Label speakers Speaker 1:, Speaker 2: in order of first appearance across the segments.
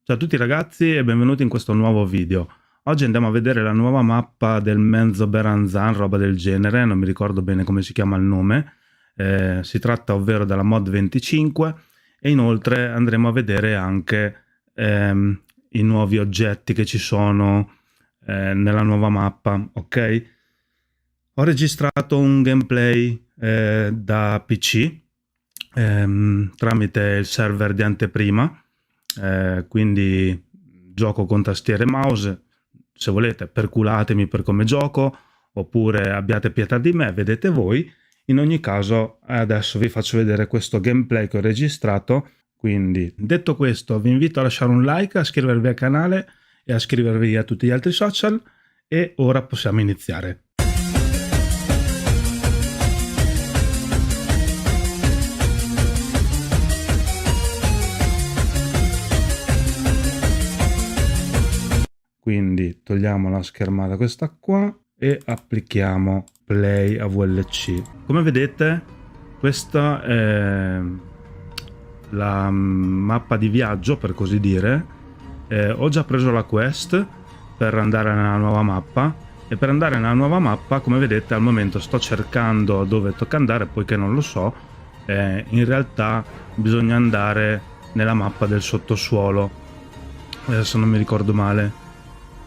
Speaker 1: Ciao a tutti ragazzi e benvenuti in questo nuovo video. Oggi andiamo a vedere la nuova mappa del Menzoberranzan, roba del genere, non mi ricordo bene come si chiama il nome. Si tratta ovvero della mod 25 e inoltre andremo a vedere anche i nuovi oggetti che ci sono nella nuova mappa, ok? Ho registrato un gameplay da PC tramite il server di anteprima. Quindi gioco con tastiere e mouse. Se volete perculatemi per come gioco oppure abbiate pietà di me, vedete voi. In ogni caso adesso vi faccio vedere questo gameplay che ho registrato. Quindi detto questo vi invito a lasciare un like, a iscrivervi al canale e a iscrivervi a tutti gli altri social e ora possiamo iniziare. Quindi togliamo la schermata questa qua e applichiamo play a VLC. Come vedete questa è la mappa di viaggio, per così dire. Ho già preso la quest per andare nella nuova mappa e per andare nella nuova mappa, come vedete, al momento sto cercando dove tocca andare, poiché non lo so. In realtà bisogna andare nella mappa del sottosuolo, adesso non mi ricordo male.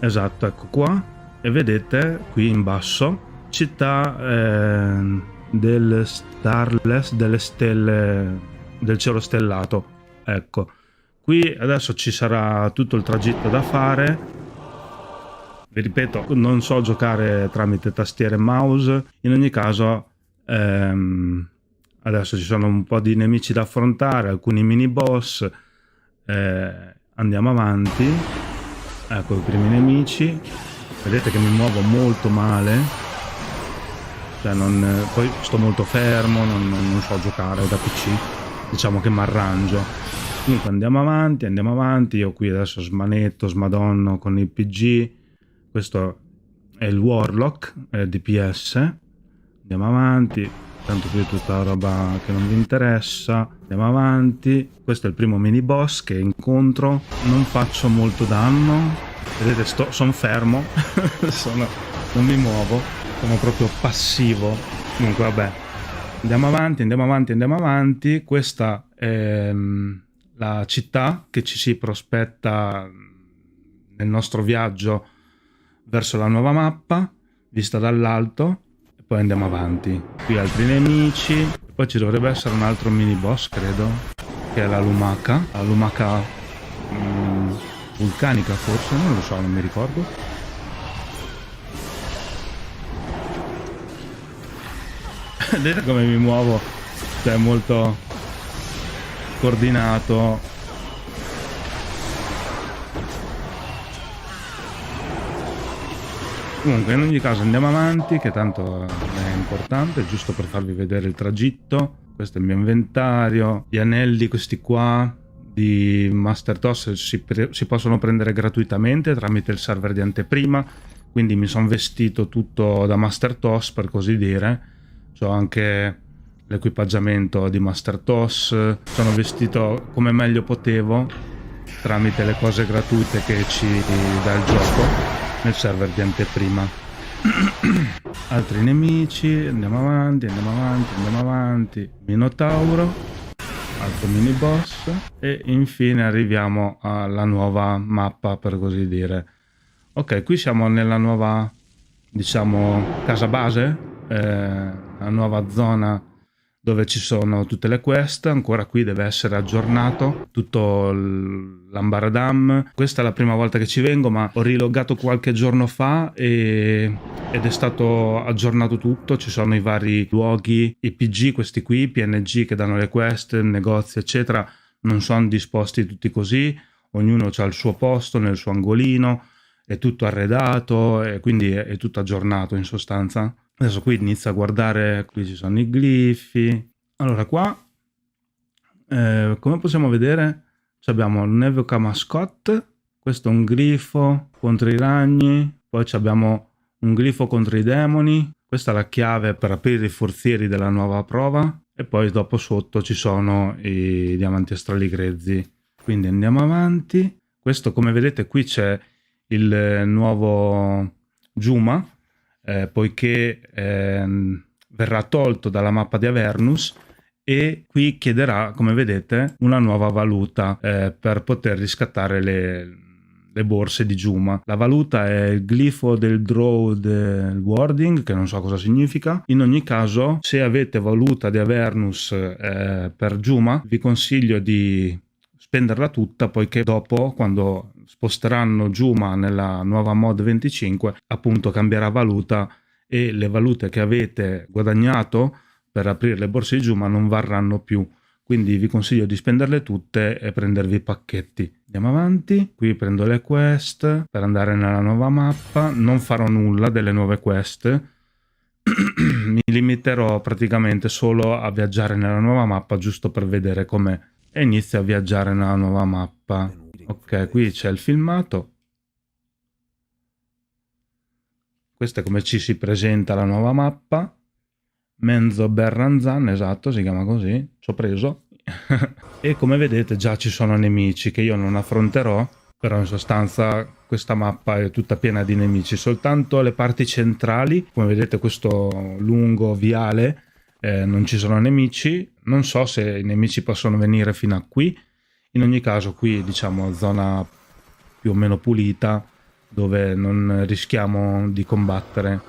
Speaker 1: Esatto, ecco qua, e vedete qui in basso città del Starless, delle stelle, del cielo stellato. Ecco, qui adesso ci sarà tutto il tragitto da fare. Vi ripeto, non so giocare tramite tastiere e mouse. In ogni caso adesso ci sono un po' di nemici da affrontare, alcuni mini boss. Andiamo avanti. Ecco i primi nemici. Vedete che mi muovo molto male, cioè poi sto molto fermo, non so giocare da PC, diciamo che mi arrangio. Comunque andiamo avanti. Io qui adesso smadonno con il PG. Questo è il Warlock DPS. Andiamo avanti, tanto qui è tutta roba che non vi interessa. Andiamo avanti. Questo è il primo mini boss che incontro. Non faccio molto danno, vedete, sono fermo. Non mi muovo, sono proprio passivo. Comunque vabbè, andiamo avanti. Questa è la città che ci si prospetta nel nostro viaggio verso la nuova mappa, vista dall'alto. Poi andiamo avanti, qui altri nemici, poi ci dovrebbe essere un altro mini boss, credo, che è la lumaca vulcanica forse, non lo so, non mi ricordo. Vedete come mi muovo, cioè molto coordinato. Comunque in ogni caso andiamo avanti, che tanto è importante, giusto per farvi vedere il tragitto. Questo è il mio inventario. Gli anelli questi qua di Master TOS si possono prendere gratuitamente tramite il server di anteprima, quindi mi sono vestito tutto da Master TOS, per così dire. C'ho anche l'equipaggiamento di Master TOS, sono vestito come meglio potevo tramite le cose gratuite che ci dà il gioco nel server di anteprima. Altri nemici, andiamo avanti. Minotauro, altro mini boss, e infine arriviamo alla nuova mappa, per così dire. Ok, qui siamo nella nuova, diciamo, casa base, la nuova zona dove ci sono tutte le quest. Ancora qui deve essere aggiornato tutto l'Ambaradam. Questa è la prima volta che ci vengo, ma ho rilogato qualche giorno fa ed è stato aggiornato tutto. Ci sono i vari luoghi, i PG, questi qui, PNG che danno le quest, negozi eccetera. Non sono disposti tutti così, ognuno ha il suo posto nel suo angolino, è tutto arredato e quindi è tutto aggiornato in sostanza. Adesso qui inizio a guardare, qui ci sono i glifi. Allora qua, come possiamo vedere, abbiamo l'Evoca Mascotte, questo è un glifo contro i ragni, poi abbiamo un glifo contro i demoni, questa è la chiave per aprire i forzieri della nuova prova, e poi dopo sotto ci sono i diamanti astrali grezzi. Quindi andiamo avanti. Questo, come vedete, qui c'è il nuovo Juma, poiché verrà tolto dalla mappa di Avernus, e qui chiederà, come vedete, una nuova valuta per poter riscattare le borse di Juma. La valuta è il glifo del draw del wording, che non so cosa significa. In ogni caso, se avete valuta di Avernus per Juma, vi consiglio di spenderla tutta, poiché dopo, quando sposteranno Juma nella nuova mod 25, appunto cambierà valuta e le valute che avete guadagnato per aprire le borse di Juma non varranno più. Quindi vi consiglio di spenderle tutte e prendervi i pacchetti. Andiamo avanti. Qui prendo le quest per andare nella nuova mappa. Non farò nulla delle nuove quest. Mi limiterò praticamente solo a viaggiare nella nuova mappa, giusto per vedere com'è. E inizio a viaggiare nella nuova mappa. Ok, qui c'è il filmato. Questo è come ci si presenta la nuova mappa. Menzo Berranzan, esatto, si chiama così, ci ho preso. E come vedete già ci sono nemici che io non affronterò, però in sostanza questa mappa è tutta piena di nemici. Soltanto le parti centrali, come vedete questo lungo viale, non ci sono nemici. Non so se i nemici possono venire fino a qui. In ogni caso qui, diciamo, zona più o meno pulita, dove non rischiamo di combattere.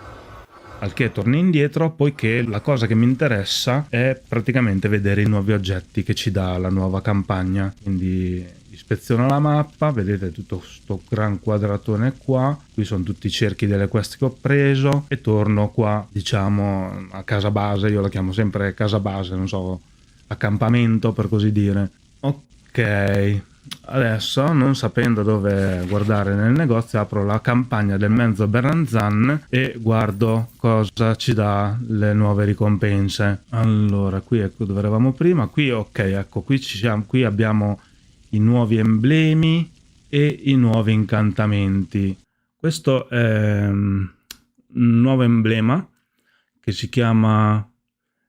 Speaker 1: Al che torno indietro, poiché la cosa che mi interessa è praticamente vedere i nuovi oggetti che ci dà la nuova campagna. Quindi ispeziono la mappa, vedete tutto questo gran quadratone qua, qui sono tutti i cerchi delle quest che ho preso, e torno qua, diciamo, a casa base. Io la chiamo sempre casa base, non so, accampamento per così dire. Ok, adesso, non sapendo dove guardare nel negozio, apro la campagna del Menzo Berranzan e guardo cosa ci dà le nuove ricompense. Allora, qui ecco dove eravamo prima. Qui, ok, ecco, qui ci siamo. Qui abbiamo i nuovi emblemi e i nuovi incantamenti. Questo è un nuovo emblema che si chiama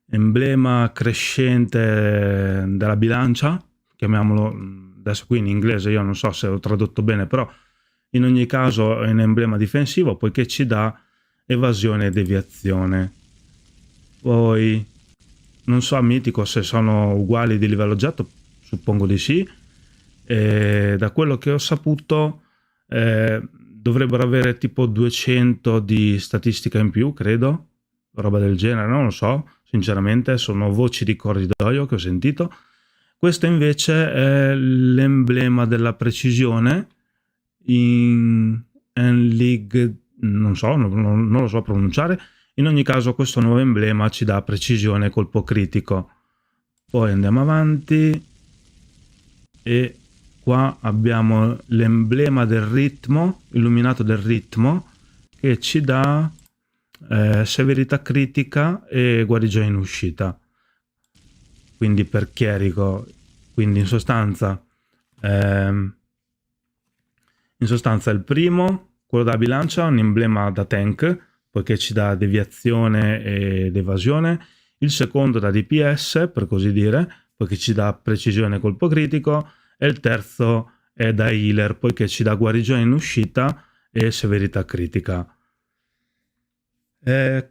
Speaker 1: emblema crescente della bilancia, chiamiamolo. Adesso qui in inglese io non so se l'ho tradotto bene, però in ogni caso è un emblema difensivo, poiché ci dà evasione e deviazione. Poi non so a mitico se sono uguali di livello oggetto, suppongo di sì. E da quello che ho saputo dovrebbero avere tipo 200 di statistica in più, credo, roba del genere, non lo so, sinceramente sono voci di corridoio che ho sentito. Questo invece è l'emblema della precisione in League, non so, non lo so pronunciare. In ogni caso questo nuovo emblema ci dà precisione e colpo critico. Poi andiamo avanti e qua abbiamo l'emblema del ritmo, illuminato del ritmo, che ci dà severità critica e guarigione in uscita. Quindi per chierico, quindi in sostanza il primo, quello della bilancia, è un emblema da tank, poiché ci dà deviazione ed evasione. Il secondo da DPS, per così dire, poiché ci dà precisione e colpo critico. E il terzo è da healer, poiché ci dà guarigione in uscita e severità critica.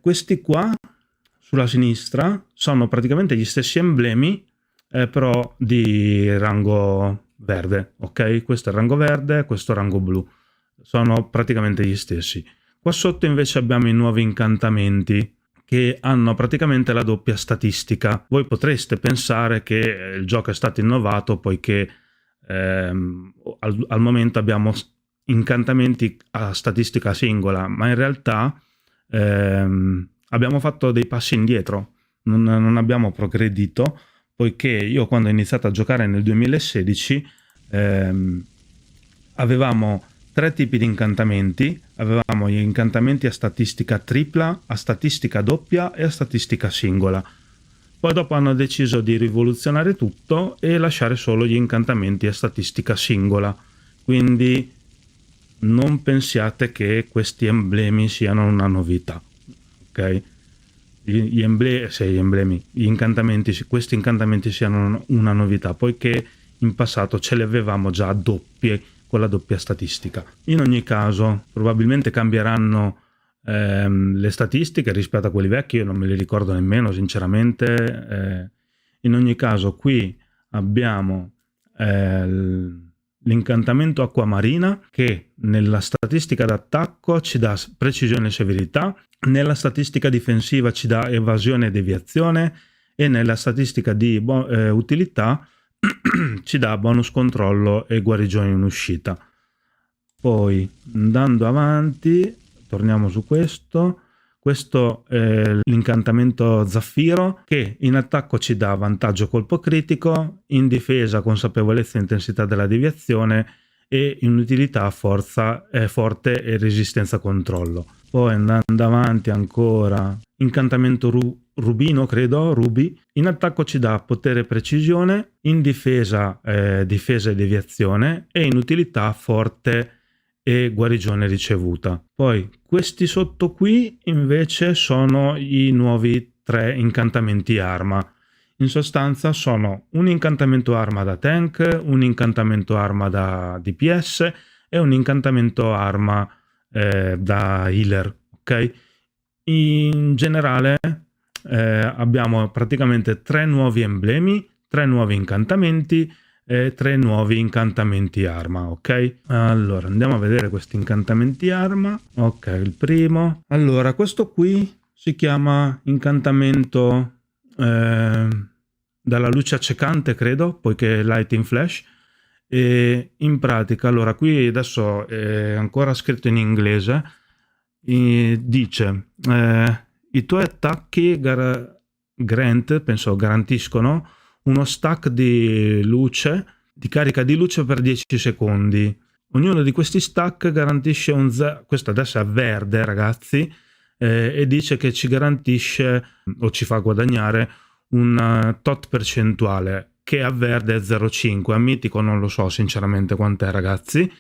Speaker 1: Questi qua sulla sinistra sono praticamente gli stessi emblemi, però di rango verde, ok? Questo è il rango verde, questo è il rango blu, sono praticamente gli stessi. Qua sotto invece abbiamo i nuovi incantamenti, che hanno praticamente la doppia statistica. Voi potreste pensare che il gioco è stato innovato, poiché al momento abbiamo incantamenti a statistica singola, ma in realtà abbiamo fatto dei passi indietro, non abbiamo progredito, poiché io quando ho iniziato a giocare nel 2016 avevamo 3 tipi di incantamenti. Avevamo gli incantamenti a statistica tripla, a statistica doppia e a statistica singola. Poi dopo hanno deciso di rivoluzionare tutto e lasciare solo gli incantamenti a statistica singola. Quindi non pensiate che questi emblemi siano una novità, ok? Gli incantamenti, questi incantamenti siano una novità, poiché in passato ce li avevamo già doppie, con la doppia statistica. In ogni caso probabilmente cambieranno le statistiche rispetto a quelli vecchi, io non me li ricordo nemmeno sinceramente. In ogni caso qui abbiamo l'incantamento acquamarina, che nella statistica d'attacco ci dà precisione e severità, nella statistica difensiva ci dà evasione e deviazione, e nella statistica di utilità ci dà bonus controllo e guarigione in uscita. Poi andando avanti torniamo su questo è l'incantamento Zaffiro, che in attacco ci dà vantaggio colpo critico, in difesa consapevolezza e intensità della deviazione, e in utilità forza forte e resistenza controllo. Poi andando avanti ancora, incantamento Rubino, credo, Ruby, in attacco ci dà potere e precisione, in difesa difesa e deviazione, e in utilità forte e guarigione ricevuta. Poi questi sotto qui invece sono i nuovi 3 incantamenti arma. In sostanza sono un incantamento arma da tank, un incantamento arma da DPS e un incantamento arma da healer, ok? In generale abbiamo praticamente 3 nuovi emblemi, 3 nuovi incantamenti e 3 nuovi incantamenti arma, ok? Allora andiamo a vedere questi incantamenti arma. Ok, il primo, allora questo qui si chiama incantamento dalla luce accecante, credo, poiché è Lightning Flash, e in pratica, allora qui adesso è ancora scritto in inglese, dice i tuoi attacchi garantiscono uno stack di luce, di carica di luce per 10 secondi. Ognuno di questi stack garantisce questo adesso è verde, ragazzi, e dice che ci garantisce o ci fa guadagnare un tot percentuale, che a verde è 0,5, a mitico non lo so sinceramente quant'è, ragazzi,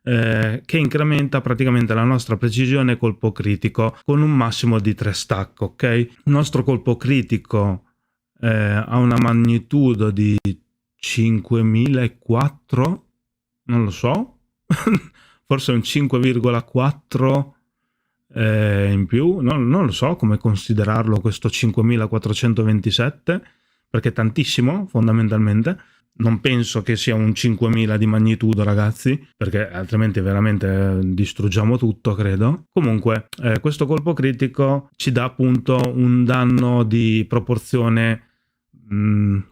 Speaker 1: che incrementa praticamente la nostra precisione e colpo critico con un massimo di 3 stack, ok? Il nostro colpo critico ha una magnitudo di 5004, non lo so, forse un 5,4 in più, non lo so come considerarlo questo 5427, perché è tantissimo fondamentalmente. Non penso che sia un 5000 di magnitudo, ragazzi, perché altrimenti veramente distruggiamo tutto, credo. Comunque questo colpo critico ci dà appunto un danno di proporzione,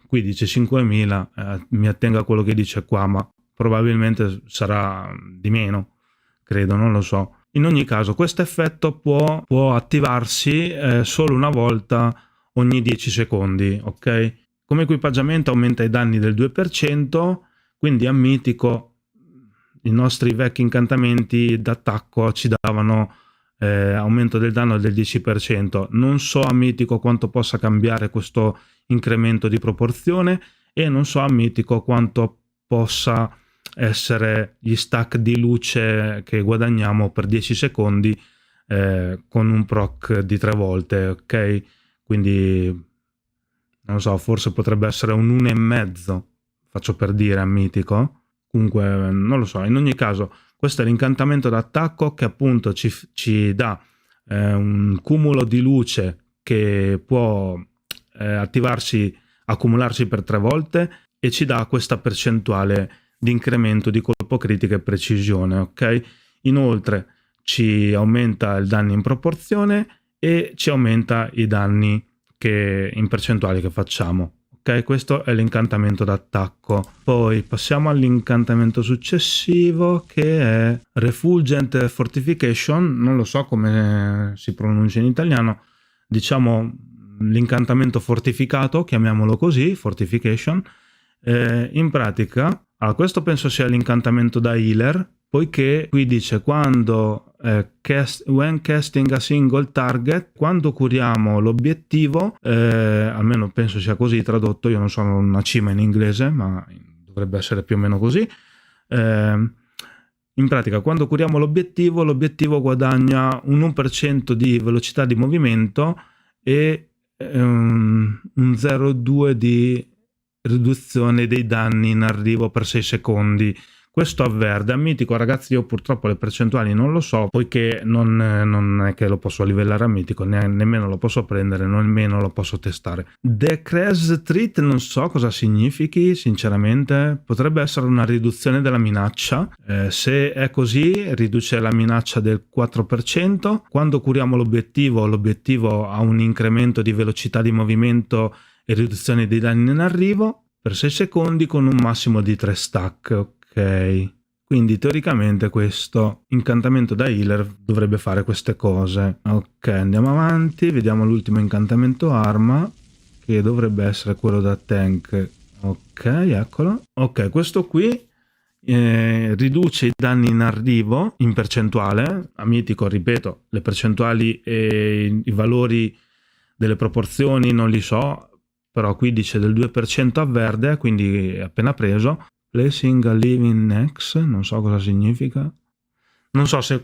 Speaker 1: qui dice 5000, mi attengo a quello che dice qua, ma probabilmente sarà di meno, credo, non lo so. In ogni caso questo effetto può attivarsi solo una volta ogni 10 secondi, ok? Come equipaggiamento aumenta i danni del 2%, quindi a mitico i nostri vecchi incantamenti d'attacco ci davano aumento del danno del 10%. Non so a mitico quanto possa cambiare questo incremento di proporzione, e non so a mitico quanto possa essere gli stack di luce che guadagniamo per 10 secondi con un proc di 3 volte, ok? Quindi non lo so, forse potrebbe essere un 1,5, faccio per dire, a mitico. Comunque non lo so, in ogni caso questo è l'incantamento d'attacco che appunto ci dà un cumulo di luce che può accumularsi per 3 volte, e ci dà questa percentuale di incremento di colpo critico e precisione, ok? Inoltre ci aumenta il danno in proporzione e ci aumenta i danni in percentuali che facciamo, ok? Questo è l'incantamento d'attacco. Poi passiamo all'incantamento successivo, che è Refulgent Fortification, non lo so come si pronuncia in italiano, diciamo l'incantamento fortificato, chiamiamolo così, Fortification. In pratica, questo penso sia l'incantamento da healer, poiché qui dice when casting a single target, quando curiamo l'obiettivo, almeno penso sia così tradotto, io non sono una cima in inglese, ma dovrebbe essere più o meno così. In pratica, quando curiamo l'obiettivo guadagna un 1% di velocità di movimento e un 0,2 di riduzione dei danni in arrivo per 6 secondi. Questo avverde a mitico, ragazzi, io purtroppo le percentuali non lo so, poiché non è che lo posso livellare a mitico, nemmeno lo posso prendere, nemmeno lo posso testare. Decrease Treat non so cosa significhi, sinceramente. Potrebbe essere una riduzione della minaccia. Se è così, riduce la minaccia del 4%. Quando curiamo l'obiettivo ha un incremento di velocità di movimento e riduzione dei danni in arrivo per 6 secondi con un massimo di 3 stack. Ok, quindi teoricamente questo incantamento da healer dovrebbe fare queste cose. Ok, andiamo avanti, vediamo l'ultimo incantamento arma, che dovrebbe essere quello da tank. Ok, eccolo. Ok, questo qui riduce i danni in arrivo in percentuale. A mitico, ripeto, le percentuali e i valori delle proporzioni non li so, però qui dice del 2% a verde, quindi appena preso. Placing a living next, non so cosa significa. Non so se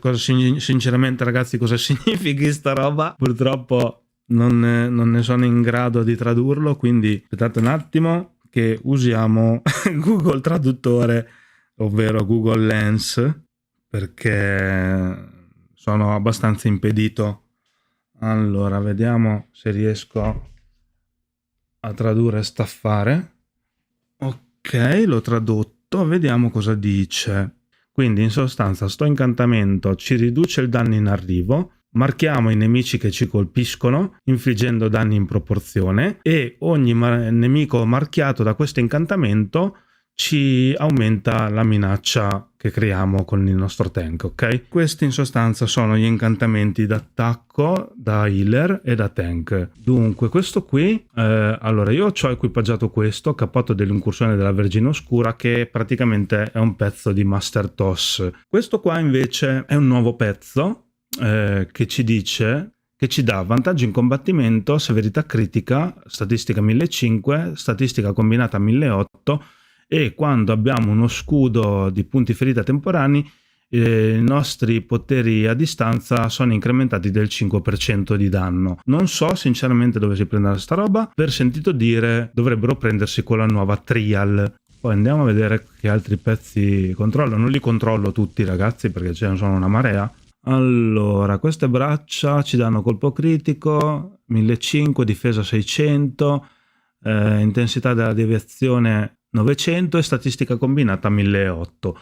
Speaker 1: sinceramente, ragazzi, cosa significhi sta roba. Purtroppo non ne sono in grado di tradurlo, quindi aspettate un attimo che usiamo Google Traduttore, ovvero Google Lens, perché sono abbastanza impedito. Allora, vediamo se riesco a tradurre staffare. Ok, l'ho tradotto, vediamo cosa dice. Quindi in sostanza sto incantamento ci riduce il danno in arrivo, marchiamo i nemici che ci colpiscono infliggendo danni in proporzione e ogni nemico marchiato da questo incantamento ci aumenta la minaccia che creiamo con il nostro tank, ok? Questi in sostanza sono gli incantamenti d'attacco, da healer e da tank. Dunque questo qui, allora io ho equipaggiato questo, cappotto dell'incursione della Vergine Oscura, che praticamente è un pezzo di Master Toss. Questo qua invece è un nuovo pezzo che ci dice che ci dà vantaggio in combattimento, severità critica, statistica 1500, statistica combinata 1800, e quando abbiamo uno scudo di punti ferita temporanei i nostri poteri a distanza sono incrementati del 5% di danno. Non so sinceramente dove si prenda sta roba, per sentito dire dovrebbero prendersi con la nuova trial. Poi andiamo a vedere che altri pezzi controllo. Non li controllo tutti, ragazzi, perché ce ne sono una marea. Allora, queste braccia ci danno colpo critico 1500, difesa 600, intensità della deviazione 900 e statistica combinata 1800.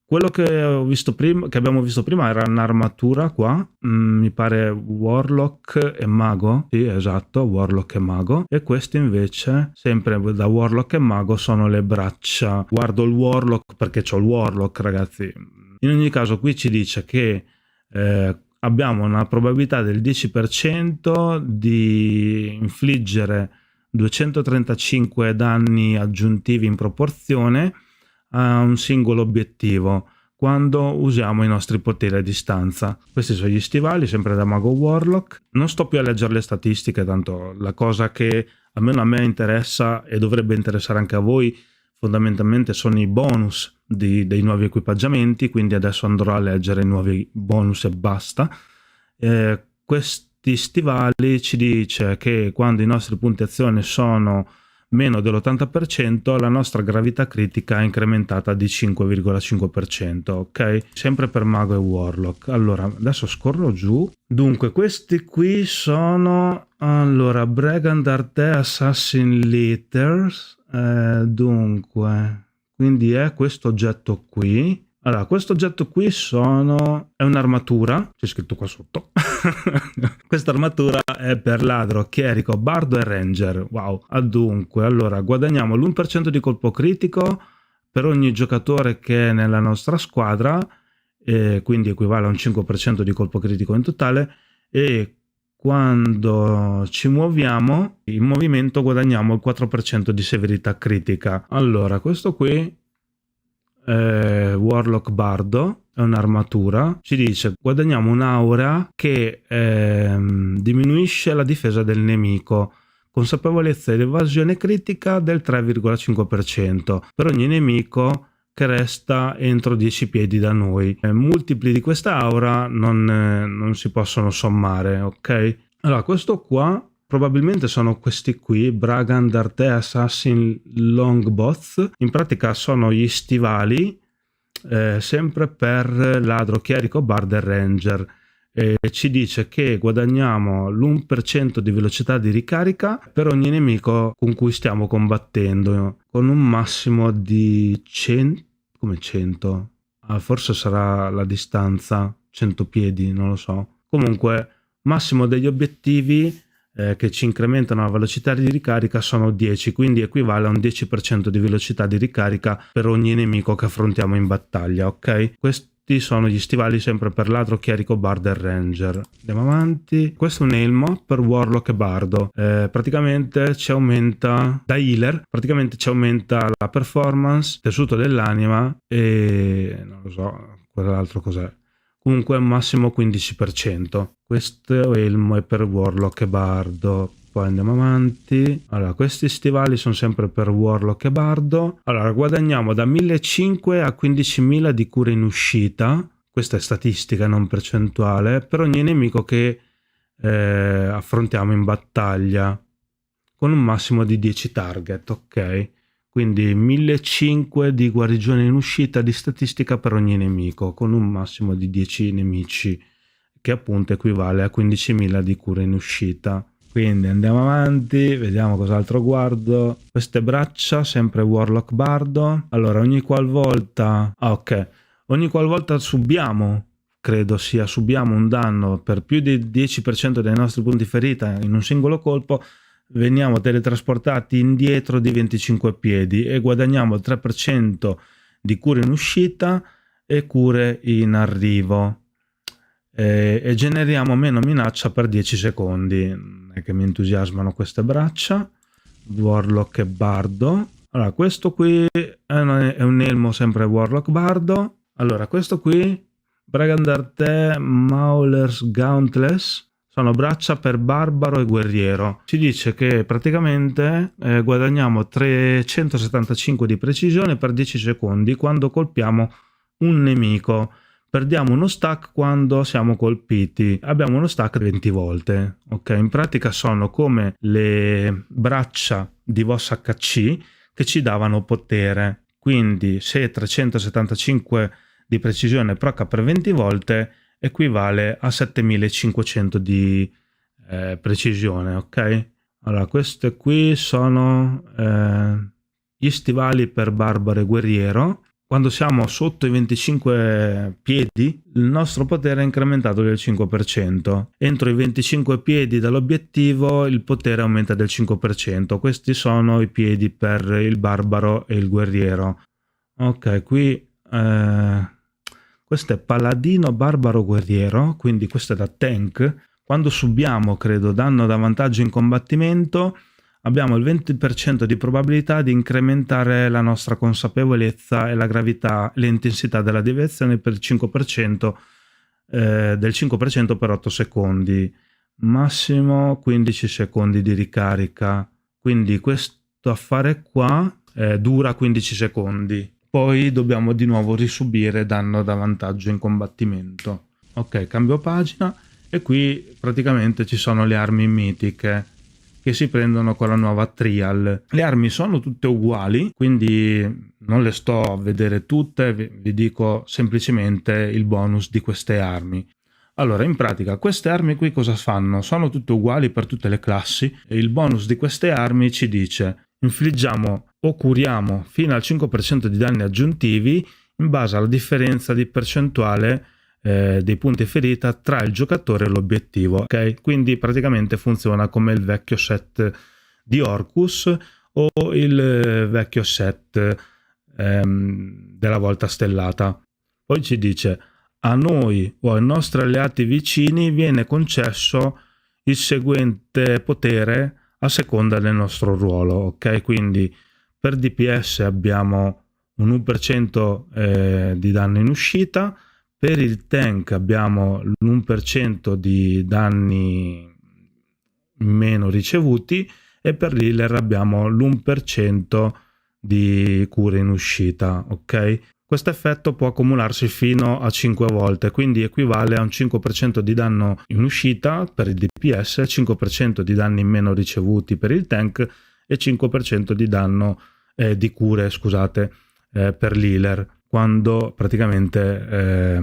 Speaker 1: Quello che ho visto prima, che abbiamo visto prima, era un'armatura qua, mi pare Warlock e Mago. Sì, esatto, Warlock e Mago. E queste invece, sempre da Warlock e Mago, sono le braccia. Guardo il Warlock perché c'ho il Warlock, ragazzi. In ogni caso qui ci dice che abbiamo una probabilità del 10% di infliggere 235 danni aggiuntivi in proporzione a un singolo obiettivo quando usiamo i nostri poteri a distanza. Questi sono gli stivali, sempre da Mago Warlock. Non sto più a leggere le statistiche, tanto la cosa che almeno a me interessa e dovrebbe interessare anche a voi fondamentalmente sono i bonus dei nuovi equipaggiamenti, quindi adesso andrò a leggere i nuovi bonus e basta. Questi stivali ci dice che quando i nostri punti azione sono meno dell'80%, la nostra gravità critica è incrementata di 5,5%, ok? Sempre per Mago e Warlock. Allora, adesso scorro giù. Dunque, questi qui sono... Allora, Brigand Arte Assassin Litters. Dunque, quindi è questo oggetto qui. Allora, questo oggetto qui è un'armatura, c'è scritto qua sotto. Questa armatura è per ladro, chierico, bardo e ranger. Wow. Dunque, allora, guadagniamo l'1% di colpo critico per ogni giocatore che è nella nostra squadra, quindi equivale a un 5% di colpo critico in totale, e quando ci muoviamo, in movimento guadagniamo il 4% di severità critica. Allora, questo qui Warlock Bardo è un'armatura, ci dice guadagniamo un'aura che diminuisce la difesa del nemico, consapevolezza ed evasione critica del 3,5% per ogni nemico che resta entro 10 piedi da noi. Multipli di questa aura non si possono sommare, ok? Allora, questo qua probabilmente sono questi qui, Brigand Arte Assassin Longbots. In pratica sono gli stivali sempre per ladro, chierico, bardo e ranger. Ci dice che guadagniamo l'1% di velocità di ricarica per ogni nemico con cui stiamo combattendo, con un massimo di 100, come 100? Forse sarà la distanza, 100 piedi, non lo so. Comunque, massimo degli obiettivi che ci incrementano la velocità di ricarica sono 10, quindi equivale a un 10% di velocità di ricarica per ogni nemico che affrontiamo in battaglia, ok? Questi sono gli stivali sempre per ladro, chierico, bardo e ranger. Andiamo avanti. Questo è un elmo per warlock e bardo. Praticamente ci aumenta, da healer, praticamente ci aumenta la performance, tessuto dell'anima e non lo so, quell'altro cos'è. Comunque massimo 15%. Questo elmo è per warlock e bardo. Poi andiamo avanti. Allora, questi stivali sono sempre per warlock e bardo. Allora, guadagniamo da 1500 a 15.000 di cura in uscita. Questa è statistica, non percentuale, per ogni nemico che affrontiamo in battaglia, con un massimo di 10 target, ok? Quindi 1500 di guarigione in uscita di statistica per ogni nemico, con un massimo di 10 nemici, che appunto equivale a 15.000 di cura in uscita. Quindi andiamo avanti, vediamo cos'altro guardo. Queste braccia, sempre warlock bardo. Allora, ogni qualvolta subiamo, credo sia, subiamo un danno per più del 10% dei nostri punti ferita in un singolo colpo, veniamo teletrasportati indietro di 25 piedi e guadagniamo il 3% di cure in uscita e cure in arrivo, e generiamo meno minaccia per 10 secondi. Non è che mi entusiasmano queste braccia. Warlock e bardo. Allora, questo qui è un elmo sempre warlock bardo. Allora, questo qui, Brigandarte Mauler's Gauntless, sono braccia per barbaro e guerriero. Ci dice che praticamente guadagniamo 375 di precisione per 10 secondi quando colpiamo un nemico. Perdiamo uno stack quando siamo colpiti. Abbiamo uno stack 20 volte. Ok, in pratica sono come le braccia di Voss HC che ci davano potere. Quindi se 375 di precisione proc per 20 volte equivale a 7500 di precisione, ok? Allora, queste qui sono gli stivali per barbaro e guerriero. Quando siamo sotto i 25 piedi, il nostro potere è incrementato del 5%. Entro i 25 piedi dall'obiettivo, il potere aumenta del 5%. Questi sono i piedi per il barbaro e il guerriero. Ok, qui questo è paladino, barbaro, guerriero, quindi questo è da tank. Quando subiamo, credo, danno da vantaggio in combattimento, abbiamo il 20% di probabilità di incrementare la nostra consapevolezza e la gravità, l'intensità della deviazione per il 5%, del 5% per 8 secondi. Massimo 15 secondi di ricarica. Quindi questo affare qua dura 15 secondi. Poi dobbiamo di nuovo risubire danno da vantaggio in combattimento. Ok, cambio pagina e qui praticamente ci sono le armi mitiche che si prendono con la nuova trial. Le armi sono tutte uguali, quindi non le sto a vedere tutte, vi dico semplicemente il bonus di queste armi. Allora, in pratica queste armi qui cosa fanno? Sono tutte uguali per tutte le classi e il bonus di queste armi ci dice: infliggiamo o curiamo fino al 5% di danni aggiuntivi in base alla differenza di percentuale dei punti ferita tra il giocatore e l'obiettivo. Ok, quindi praticamente funziona come il vecchio set di Orcus o il vecchio set della volta stellata. Poi ci dice: a noi o ai nostri alleati vicini viene concesso il seguente potere a seconda del nostro ruolo. Ok, quindi per DPS abbiamo un 1% di danno in uscita, per il tank abbiamo l'1% di danni meno ricevuti e per l'healer abbiamo l'1% di cure in uscita, ok? Questo effetto può accumularsi fino a 5 volte, quindi equivale a un 5% di danno in uscita per il DPS, 5% di danni meno ricevuti per il tank e 5% di danno di cure, scusate, per l'healer. quando praticamente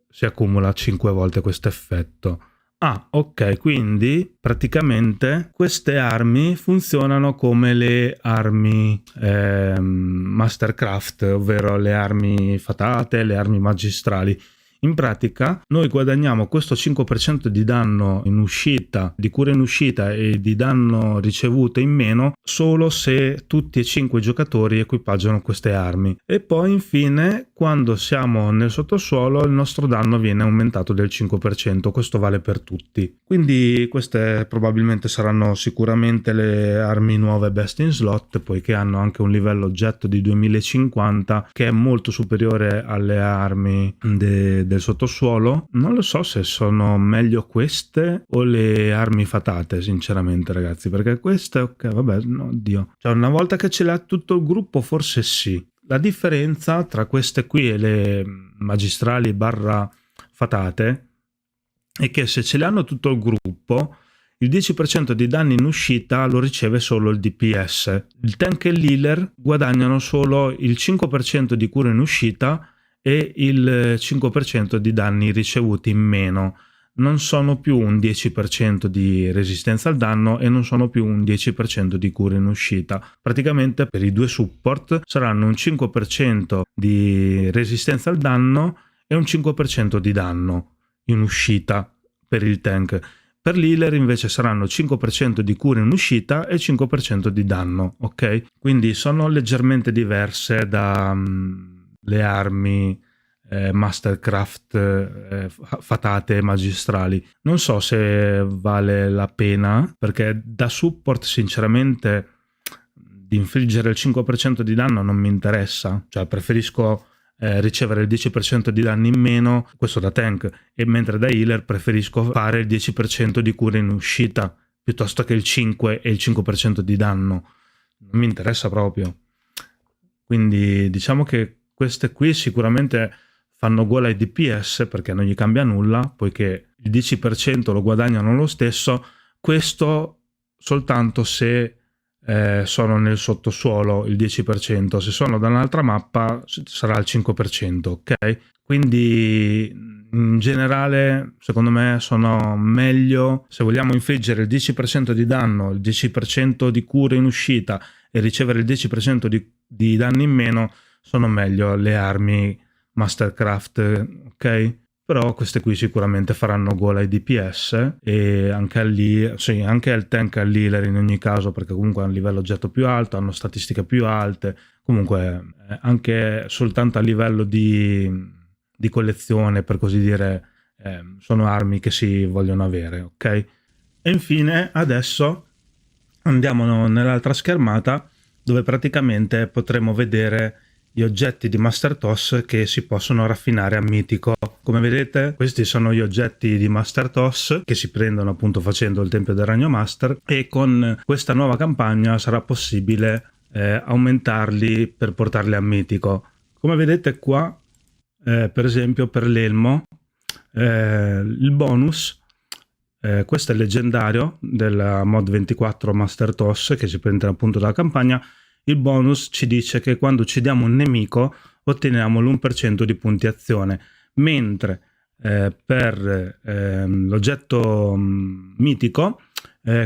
Speaker 1: si accumula 5 volte questo effetto. Ah, ok, quindi praticamente queste armi funzionano come le armi Mastercraft, ovvero le armi fatate, le armi magistrali. In pratica noi guadagniamo questo 5% di danno in uscita, di cura in uscita e di danno ricevuto in meno solo se tutti e 5 i giocatori equipaggiano queste armi. E poi infine quando siamo nel sottosuolo il nostro danno viene aumentato del 5%, questo vale per tutti. Quindi queste probabilmente saranno sicuramente le armi nuove best in slot, poiché hanno anche un livello oggetto di 2050 che è molto superiore alle armi del sottosuolo. Non lo so se sono meglio queste o le armi fatate, sinceramente, ragazzi, perché queste, ok, vabbè, no, Dio. Cioè, una volta che ce l'ha tutto il gruppo, forse sì. La differenza tra queste qui e le magistrali barra fatate è che se ce le hanno tutto il gruppo, il 10% di danni in uscita lo riceve solo il DPS. Il tank e l'healer guadagnano solo il 5% di cura in uscita e il 5% di danni ricevuti in meno. Non sono più un 10% di resistenza al danno e non sono più un 10% di cura in uscita. Praticamente per i due support saranno un 5% di resistenza al danno e un 5% di danno in uscita per il tank. Per l'healer invece saranno 5% di cura in uscita e 5% di danno, ok? Quindi sono leggermente diverse da le armi Mastercraft fatate magistrali. Non so se vale la pena, perché da support sinceramente di infliggere il 5% di danno non mi interessa, cioè preferisco ricevere il 10% di danni in meno, questo da tank, e mentre da healer preferisco fare il 10% di cura in uscita piuttosto che il 5 e il 5% di danno. Non mi interessa proprio. Quindi diciamo che queste qui sicuramente fanno gola ai DPS perché non gli cambia nulla, poiché il 10% lo guadagnano lo stesso, questo soltanto se sono nel sottosuolo il 10%, se sono da un'altra mappa sarà il 5%, ok? Quindi in generale secondo me sono meglio, se vogliamo infliggere il 10% di danno, il 10% di cura in uscita e ricevere il 10% di danni in meno, sono meglio le armi Mastercraft, ok? Però queste qui sicuramente faranno gola ai DPS e anche anche al tank e all'healer in ogni caso, perché comunque hanno un livello oggetto più alto, hanno statistiche più alte, comunque anche soltanto a livello di collezione, per così dire, sono armi che si vogliono avere, ok? E infine adesso andiamo nell'altra schermata dove praticamente potremo vedere gli oggetti di Master Toss che si possono raffinare a mitico. Come vedete questi sono gli oggetti di Master Toss che si prendono appunto facendo il Tempio del Ragno Master, e con questa nuova campagna sarà possibile aumentarli per portarli a mitico. Come vedete qua per esempio per l'elmo il bonus, questo è il leggendario della mod 24 Master Toss che si prende appunto dalla campagna. Il bonus ci dice che quando uccidiamo un nemico otteniamo l'1% di punti azione, mentre per l'oggetto mitico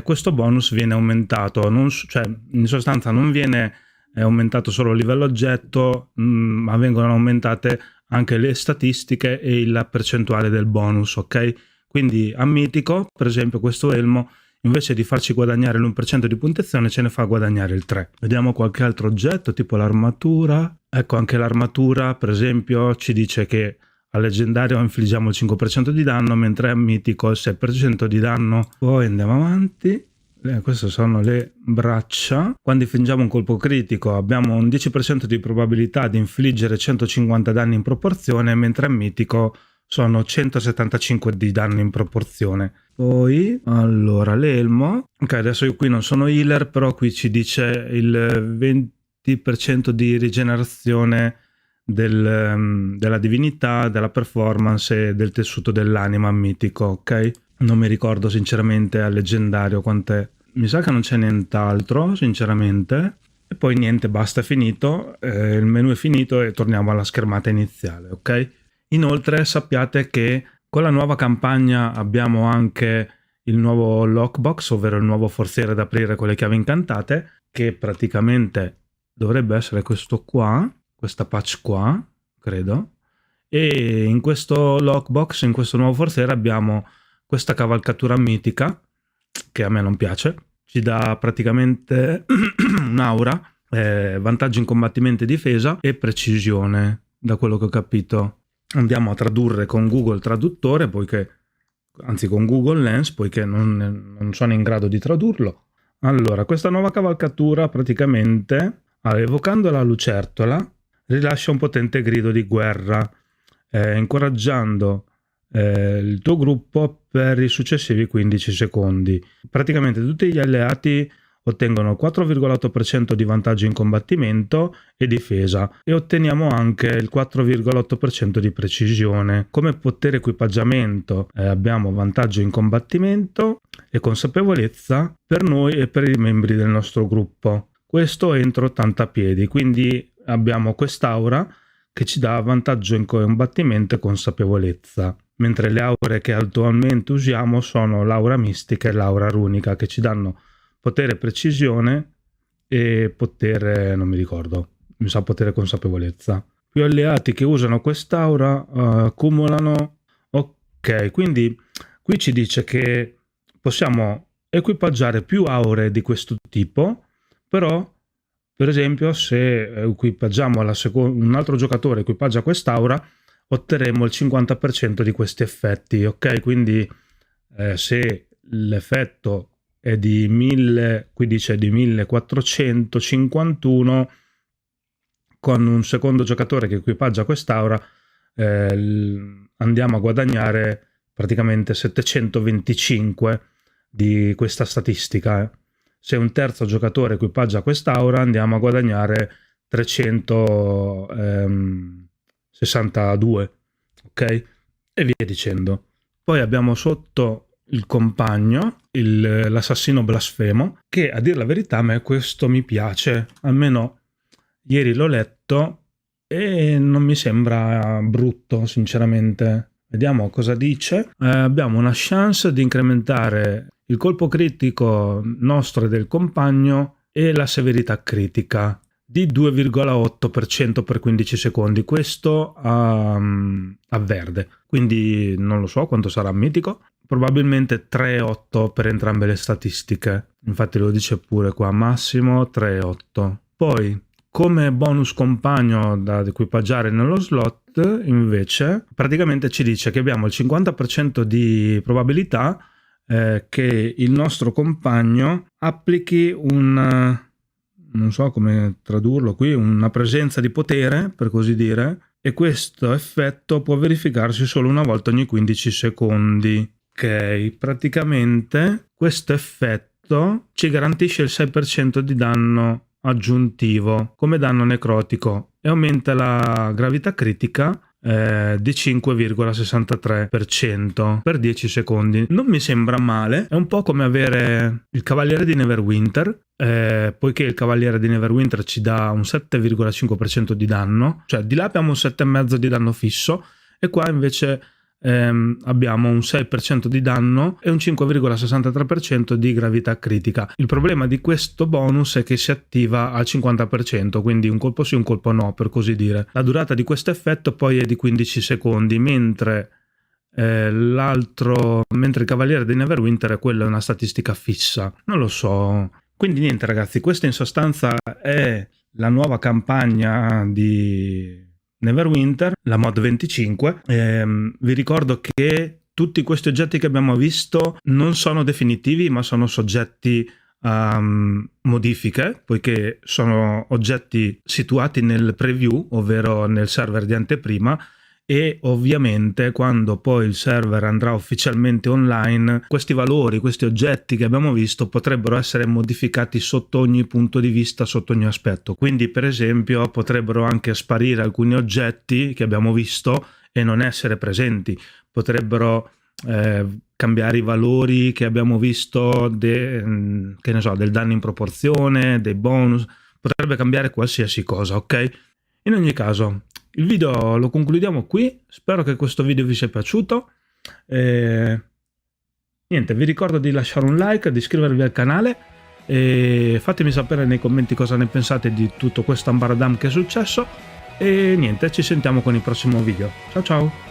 Speaker 1: questo bonus viene aumentato, cioè in sostanza non viene aumentato solo il livello oggetto, ma vengono aumentate anche le statistiche e la percentuale del bonus, ok? Quindi a mitico, per esempio, questo elmo invece di farci guadagnare l'1% di puntuazione ce ne fa guadagnare il 3%. Vediamo qualche altro oggetto tipo l'armatura. Ecco, anche l'armatura per esempio ci dice che al leggendario infliggiamo il 5% di danno, mentre a mitico il 6% di danno. Poi andiamo avanti. Queste sono le braccia. Quando infliggiamo un colpo critico abbiamo un 10% di probabilità di infliggere 150 danni in proporzione, mentre a mitico sono 175 di danno in proporzione. Poi, allora, l'elmo. Ok, adesso io qui non sono healer, però qui ci dice il 20% di rigenerazione della divinità, della performance e del tessuto dell'anima mitico, ok? Non mi ricordo sinceramente al leggendario quant'è. Mi sa che non c'è nient'altro, sinceramente. e poi niente, basta, è finito, il menu è finito e torniamo alla schermata iniziale, ok? Inoltre sappiate che con la nuova campagna abbiamo anche il nuovo lockbox, ovvero il nuovo forziere da aprire con le chiavi incantate, che praticamente dovrebbe essere questo qua, questa patch qua, credo. E in questo lockbox, in questo nuovo forziere, abbiamo questa cavalcatura mitica, che a me non piace, ci dà praticamente un'aura, vantaggio in combattimento e difesa e precisione, da quello che ho capito. Andiamo a tradurre con Google Traduttore, anzi con Google Lens, poiché non sono in grado di tradurlo. Allora, questa nuova cavalcatura praticamente, evocando la lucertola, rilascia un potente grido di guerra, incoraggiando il tuo gruppo per i successivi 15 secondi. Praticamente tutti gli alleati ottengono 4,8% di vantaggio in combattimento e difesa e otteniamo anche il 4,8% di precisione. Come potere equipaggiamento abbiamo vantaggio in combattimento e consapevolezza per noi e per i membri del nostro gruppo. Questo entro 80 piedi, quindi abbiamo quest'aura che ci dà vantaggio in combattimento e consapevolezza, mentre le aure che attualmente usiamo sono l'aura mistica e l'aura runica, che ci danno potere precisione e potere, non mi ricordo, mi sa potere consapevolezza. Più alleati che usano quest'aura accumulano. Ok, quindi qui ci dice che possiamo equipaggiare più aure di questo tipo, però per esempio se equipaggiamo un altro giocatore equipaggia quest'aura, otterremo il 50% di questi effetti, ok? Quindi se l'effetto è di 1000, qui dice di 1451, con un secondo giocatore che equipaggia quest'aura andiamo a guadagnare praticamente 725 di questa statistica. Se un terzo giocatore equipaggia quest'aura andiamo a guadagnare 362, ok? E via dicendo. Poi abbiamo sotto il compagno, l'assassino blasfemo, che a dire la verità a me questo mi piace, almeno ieri l'ho letto e non mi sembra brutto sinceramente. Vediamo cosa dice. Abbiamo una chance di incrementare il colpo critico nostro e del compagno e la severità critica di 2,8% per 15 secondi. Questo a verde, quindi non lo so quanto sarà mitico. Probabilmente 3,8 per entrambe le statistiche. Infatti lo dice pure qua, massimo 3,8. Poi come bonus compagno da equipaggiare nello slot, invece, praticamente ci dice che abbiamo il 50% di probabilità che il nostro compagno applichi non so come tradurlo qui, una presenza di potere, per così dire, e questo effetto può verificarsi solo una volta ogni 15 secondi. Ok, praticamente questo effetto ci garantisce il 6% di danno aggiuntivo come danno necrotico e aumenta la gravità critica di 5,63% per 10 secondi. Non mi sembra male, è un po' come avere il Cavaliere di Neverwinter, poiché il Cavaliere di Neverwinter ci dà un 7,5% di danno, cioè di là abbiamo un 7,5% di danno fisso e qua invece abbiamo un 6% di danno e un 5,63% di gravità critica. Il problema di questo bonus è che si attiva al 50%, quindi un colpo sì, un colpo no, per così dire. La durata di questo effetto poi è di 15 secondi, mentre il Cavaliere di Neverwinter quella è una statistica fissa. Non lo so. Quindi niente ragazzi, questa in sostanza è la nuova campagna di Neverwinter, la mod 25. Vi ricordo che tutti questi oggetti che abbiamo visto non sono definitivi ma sono soggetti a modifiche, poiché sono oggetti situati nel preview, ovvero nel server di anteprima, e ovviamente quando poi il server andrà ufficialmente online questi valori, questi oggetti che abbiamo visto potrebbero essere modificati sotto ogni punto di vista, sotto ogni aspetto. Quindi per esempio potrebbero anche sparire alcuni oggetti che abbiamo visto e non essere presenti, potrebbero cambiare i valori che abbiamo visto che ne so, del danno in proporzione, dei bonus, potrebbe cambiare qualsiasi cosa, ok? In ogni caso, il video lo concludiamo qui, spero che questo video vi sia piaciuto. Niente, vi ricordo di lasciare un like, di iscrivervi al canale e fatemi sapere nei commenti cosa ne pensate di tutto questo ambaradam che è successo e niente, ci sentiamo con il prossimo video. Ciao ciao!